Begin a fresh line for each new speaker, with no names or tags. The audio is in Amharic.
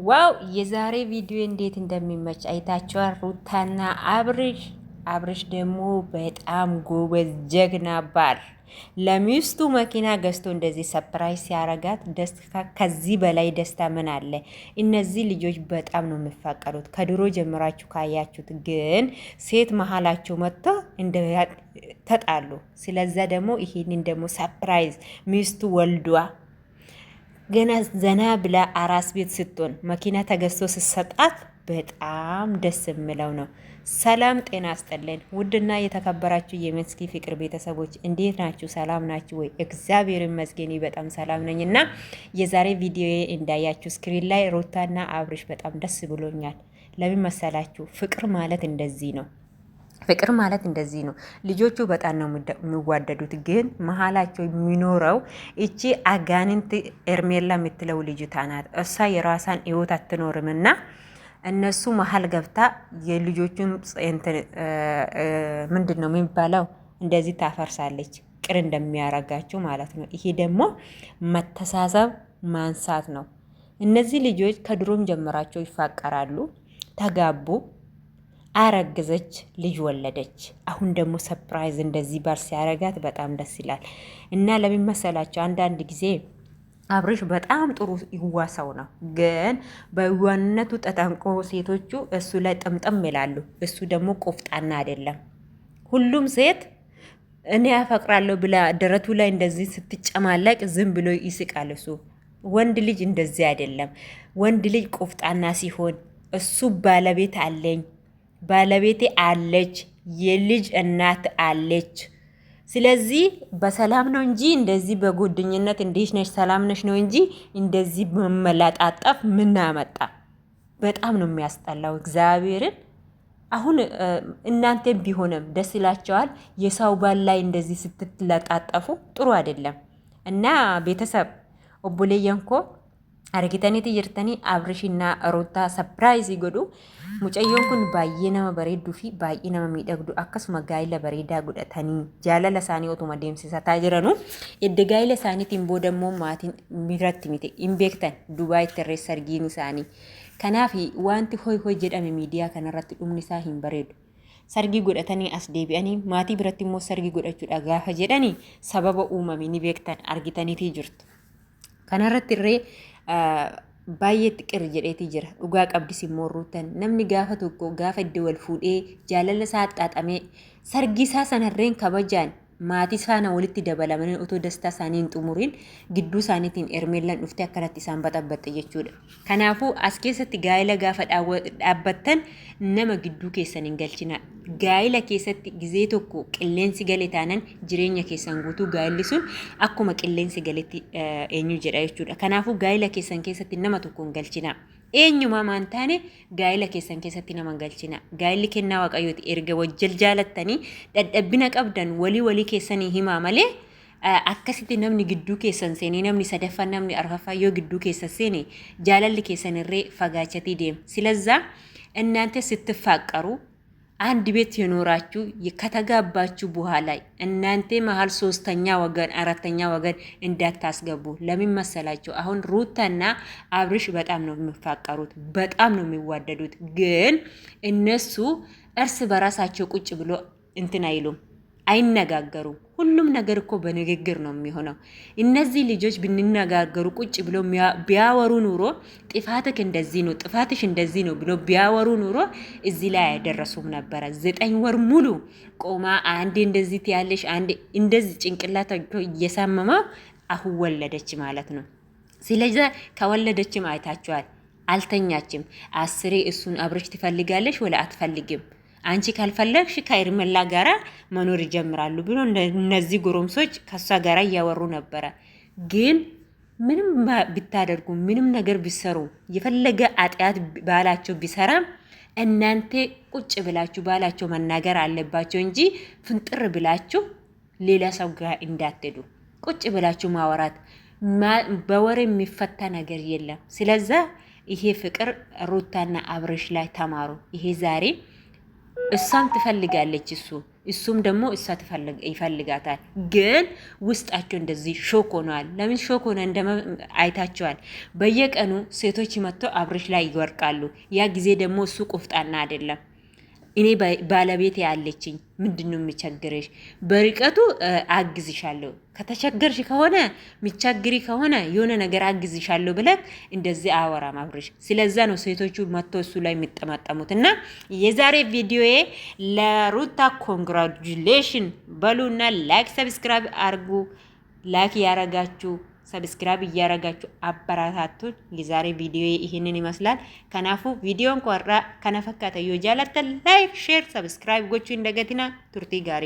ዋው የዛሬ ቪዲዮ እንዴት እንደሚመች አይታችኋል። ሩታና አብርሽ ደግሞ በጣም ጎበዝ ጀግና ባል ለሚስቱ መኪና ገዝቶ እንደዚህ ሰፕራይዝ ሲያረጋት ደስታ ከዚህ በላይ ደስታ ምን አለ? እነዚህ ልጆች በጣም ነው የሚፋቀሩት ከድሮ ጀምራችሁ ካያችሁት፣ ግን ሴት መሀላቸው መጥቶ እንደ ተጣሉ። ስለዛ ደግሞ ይሄንን ደግሞ ሰፕራይዝ ሚስቱ ወልዷ ገና ዘና ብላ አራስ ቤት ስትሆን መኪና ተገዝቶ ስትሰጣት በጣም ደስ የምለው ነው። ሰላም ጤና አስጠለን። ውድና የተከበራችሁ የመስኪ ፍቅር ቤተሰቦች እንዴት ናችሁ? ሰላም ናችሁ ወይ? እግዚአብሔር ይመስገን በጣም ሰላም ነኝ። እና የዛሬ ቪዲዮ እንዳያችሁ ስክሪን ላይ ሩታና አብርሽ በጣም ደስ ብሎኛል። ለምን መሰላችሁ? ፍቅር ማለት እንደዚህ ነው። ፍቅር ማለት እንደዚህ ነው። ልጆቹ በጣም ነው የሚዋደዱት፣ ግን መሀላቸው የሚኖረው እቺ አጋንንት ኤርሜላ የምትለው ልጅቷ ናት። እሷ የራሳን ህይወት አትኖርም እና እነሱ መሀል ገብታ የልጆቹን ምንድን ነው የሚባለው እንደዚህ ታፈርሳለች፣ ቅር እንደሚያረጋቸው ማለት ነው። ይሄ ደግሞ መተሳሰብ ማንሳት ነው። እነዚህ ልጆች ከድሮም ጀምራቸው ይፋቀራሉ፣ ተጋቡ፣ አረግዘች፣ ልጅ ወለደች። አሁን ደግሞ ሰፕራይዝ እንደዚህ ባር ሲያረጋት በጣም ደስ ይላል። እና ለምን መሰላቸው? አንዳንድ ጊዜ አብርሽ በጣም ጥሩ ይዋሰው ነው፣ ግን በዋነቱ ተጠንቆ ሴቶቹ እሱ ላይ ጥምጥም ይላሉ። እሱ ደግሞ ቆፍጣና አይደለም። ሁሉም ሴት እኔ ያፈቅራለሁ ብላ ደረቱ ላይ እንደዚህ ስትጨማለቅ ዝም ብሎ ይስቃል። እሱ ወንድ ልጅ እንደዚህ አይደለም። ወንድ ልጅ ቆፍጣና ሲሆን እሱ ባለቤት አለኝ፣ ባለቤቴ አለች፣ የልጅ እናት አለች። ስለዚህ በሰላም ነው እንጂ እንደዚህ በጓደኝነት እንዴት ነሽ ሰላም ነሽ ነው እንጂ እንደዚህ መመላጣጠፍ ምን አመጣ? በጣም ነው የሚያስጠላው እግዚአብሔርን። አሁን እናንተም ቢሆንም ደስ ይላቸዋል። የሰው ባል ላይ እንደዚህ ስትለጣጠፉ ጥሩ አይደለም። እና ቤተሰብ ኦቦሌየንኮ argitaniiti jirtanii Abrishina Ruutaa sapiraayizii godhu. Mucayyoon kun baay'ee nama bareedduu fi baay'ee nama miidhagdu, akkasuma gaa'ila bareedaa godhatanii jaalala isaanii otuma deemsisataa jiranu. Edda gaa'ila isaaniitiin booda immoo maatiin biratti miti hin beektan Dubaayitti irree sargiin isaanii. Kanaaf wanti hoy jedhame miidiyaa kanarratti dhumni isaa hin bareedu. Sargii godhatanii as deebi'anii maatii biratti immoo sargii godhachuudha gaafa jedhanii sababa uumame ni beektan argitaniitii jirtu. Kanarratti irree baay'eetti qir jedheetii jira. Dhugaa qabdis immoo ruutan namni gaafa tokko gaafa iddoo wal fuudhee jaalala isaa xaaxamee sargi isaa sanarreen kabajaan maatii isaanii walitti dabalamanii otoo dastaa isaanii hin xumuriin gidduu isaaniitiin ermeellan dhuftee akkanatti isaan baxabbatte jechuudha. Kanaafuu as keessatti gaa'ila gaafa dhaabbattan nama gidduu keessan hin galchina. Gaa'ila keessatti gizee tokko qilleensi gale taanan jireenya keessan guutuu gaa'illi sun akkuma qilleensi galetti eenyu jedha jechuudha. Kanaafuu gaa'ila keessan keessatti nama tokko hin galchina. Eenyumaa maan taane gaa'ila keessan keessatti nama galchina. Gaa'illi kennaa waaqayyooti. Erga wajjal jaalattanii dadhabbina qabdan walii keessanii himaa malee akkasitti namni gidduu keessan seenee namni sadaffaan namni arfaffaa yoo gidduu keessan seene jaalalli keessan irree fagaachatii deema. Silazaa እናንተ ስትፋቀሩ አንድ ቤት የኖራችሁ ከተጋባችሁ በኋላ እናንተ መሀል ሶስተኛ ወገን አራተኛ ወገን እንዳታስገቡ። ለምን መሰላችሁ? አሁን ሩታና አብርሽ በጣም ነው የሚፋቀሩት፣ በጣም ነው የሚዋደዱት። ግን እነሱ እርስ በራሳቸው ቁጭ ብሎ እንትን አይሉም፣ አይነጋገሩም። ሁሉም ነገር እኮ በንግግር ነው የሚሆነው። እነዚህ ልጆች ብንነጋገሩ ቁጭ ብሎ ቢያወሩ ኑሮ ጥፋትክ እንደዚህ ነው ጥፋትሽ እንደዚህ ነው ብሎ ቢያወሩ ኑሮ እዚህ ላይ አይደረሱም ነበረ። 9 ወር ሙሉ ቆማ አንዴ እንደዚህ ትያለሽ አንዴ እንደዚህ ጭንቅላታቸው እየሳመመው አሁን ወለደች ማለት ነው። ስለዚህ ከወለደችም አይታችኋል፣ አልተኛችም። አስሬ እሱን አብርሽ ትፈልጋለሽ ወላ አትፈልግም? አንቺ ካልፈለግሽ ከኤርሜላ ጋራ መኖር ይጀምራሉ ብሎ እነዚህ ጎረምሶች ከሷ ጋራ እያወሩ ነበረ። ግን ምንም ብታደርጉ ምንም ነገር ቢሰሩ የፈለገ አጥያት ባላቸው ቢሰራም እናንተ ቁጭ ብላችሁ ባላቸው መናገር አለባቸው እንጂ ፍንጥር ብላችሁ ሌላ ሰው ጋር እንዳትሄዱ። ቁጭ ብላችሁ ማወራት በወሬ የሚፈታ ነገር የለም። ስለዚህ ይሄ ፍቅር ሩታና አብርሽ ላይ ተማሩ። ይሄ ዛሬ እሷም ትፈልጋለች እሱም ደግሞ እሷ ይፈልጋታል። ግን ውስጣቸው እንደዚህ ሾክ ሆኗል። ለምን ሾክ ሆነ አይታቸዋል። በየቀኑ ሴቶች መጥተው አብርሽ ላይ ይወርቃሉ። ያ ጊዜ ደግሞ እሱ ቁፍጣና አይደለም። እኔ ባለቤት ያለችኝ ምንድነው የሚቸግርሽ? በርቀቱ አግዝሻለሁ፣ ከተቸገርሽ ከሆነ የሚቸግሪ ከሆነ የሆነ ነገር አግዝሻለሁ ብለህ እንደዚህ አወራም አብርሽ። ስለዛ ነው ሴቶቹ መጥቶ እሱ ላይ የሚጠማጠሙት። እና የዛሬ ቪዲዮዬ ለሩታ ኮንግራጁሌሽን በሉና ላይክ ሰብስክራይብ አርጉ። ላይክ ያረጋችሁ ሰብስክራይብ እያረጋችሁ አበረታቱን። የዛሬ ቪዲዮ ይህንን ይመስላል። ከናፉ ቪዲዮን ቆራ ከነፈካተ ዮ ጃላተ ላይክ ሼር ሰብስክራይብ ጎቹ እንደገቲና ቱርቲ ጋሪ